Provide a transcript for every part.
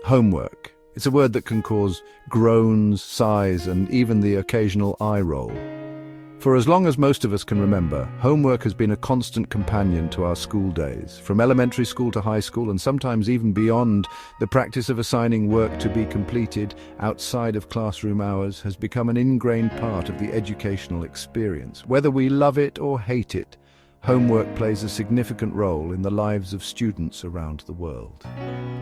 Homework. It's a word that can cause groans, sighs, and even the occasional eye roll. For as long as most of us can remember, homework has been a constant companion to our school days. From elementary school to high school, and sometimes even beyond, the practice of assigning work to be completed outside of classroom hours has become an ingrained part of the educational experience. Whether we love it or hate it, homework plays a significant role in the lives of students around the world.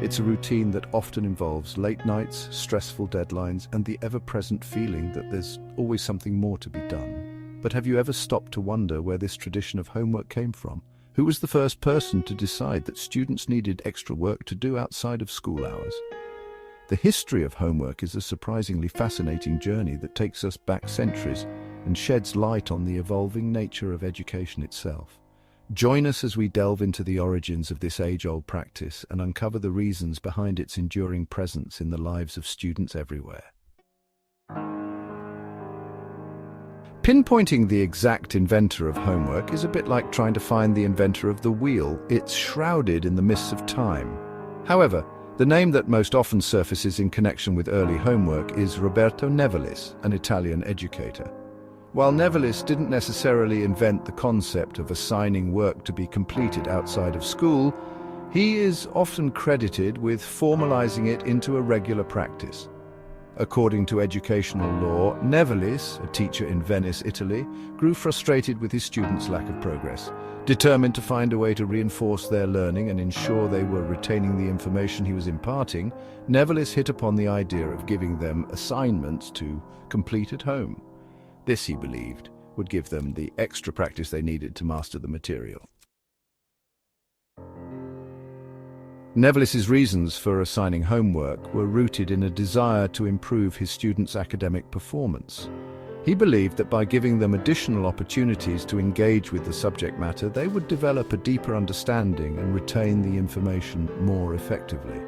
It's a routine that often involves late nights, stressful deadlines, and the ever-present feeling that there's always something more to be done. But have you ever stopped to wonder where this tradition of homework came from? Who was the first person to decide that students needed extra work to do outside of school hours? The history of homework is a surprisingly fascinating journey that takes us back centuries and sheds light on the evolving nature of education itself. Join us as we delve into the origins of this age-old practice and uncover the reasons behind its enduring presence in the lives of students everywhere. Pinpointing the exact inventor of homework is a bit like trying to find the inventor of the wheel. It's shrouded in the mists of time. However, the name that most often surfaces in connection with early homework is Roberto Nevilis, an Italian educator. While Nevilis didn't necessarily invent the concept of assigning work to be completed outside of school, he is often credited with formalizing it into a regular practice. According to educational law, Nevilis, a teacher in Venice, Italy, grew frustrated with his students' lack of progress. Determined to find a way to reinforce their learning and ensure they were retaining the information he was imparting, Nevilis hit upon the idea of giving them assignments to complete at home. This, he believed, would give them the extra practice they needed to master the material. Nevilis's reasons for assigning homework were rooted in a desire to improve his students' academic performance. He believed that by giving them additional opportunities to engage with the subject matter, they would develop a deeper understanding and retain the information more effectively.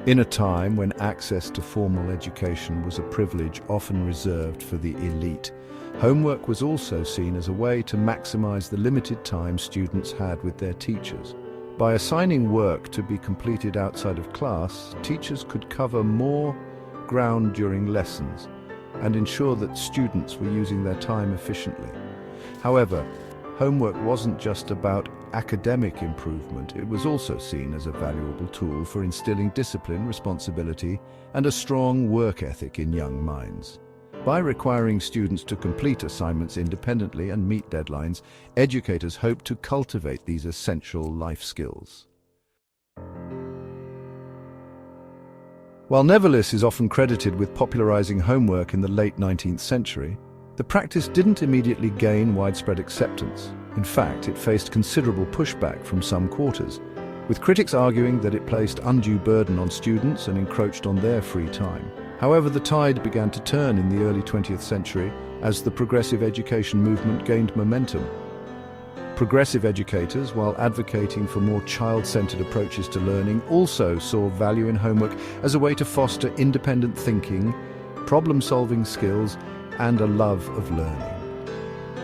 In a time when access to formal education was a privilege often reserved for the elite, homework was also seen as a way to maximize the limited time students had with their teachers. By assigning work to be completed outside of class, teachers could cover more ground during lessons and ensure that students were using their time efficiently. However, homework wasn't just about academic improvement, it was also seen as a valuable tool for instilling discipline, responsibility, and a strong work ethic in young minds. By requiring students to complete assignments independently and meet deadlines, educators hope to cultivate these essential life skills. While Nevilis is often credited with popularizing homework in the late 19th century, the practice didn't immediately gain widespread acceptance. In fact, it faced considerable pushback from some quarters, with critics arguing that it placed undue burden on students and encroached on their free time. However, the tide began to turn in the early 20th century as the progressive education movement gained momentum. Progressive educators, while advocating for more child-centered approaches to learning, also saw value in homework as a way to foster independent thinking, problem-solving skills, and a love of learning.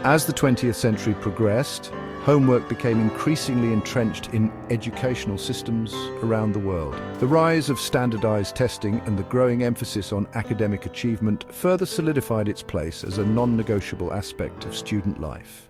As the 20th century progressed, homework became increasingly entrenched in educational systems around the world. The rise of standardized testing and the growing emphasis on academic achievement further solidified its place as a non-negotiable aspect of student life.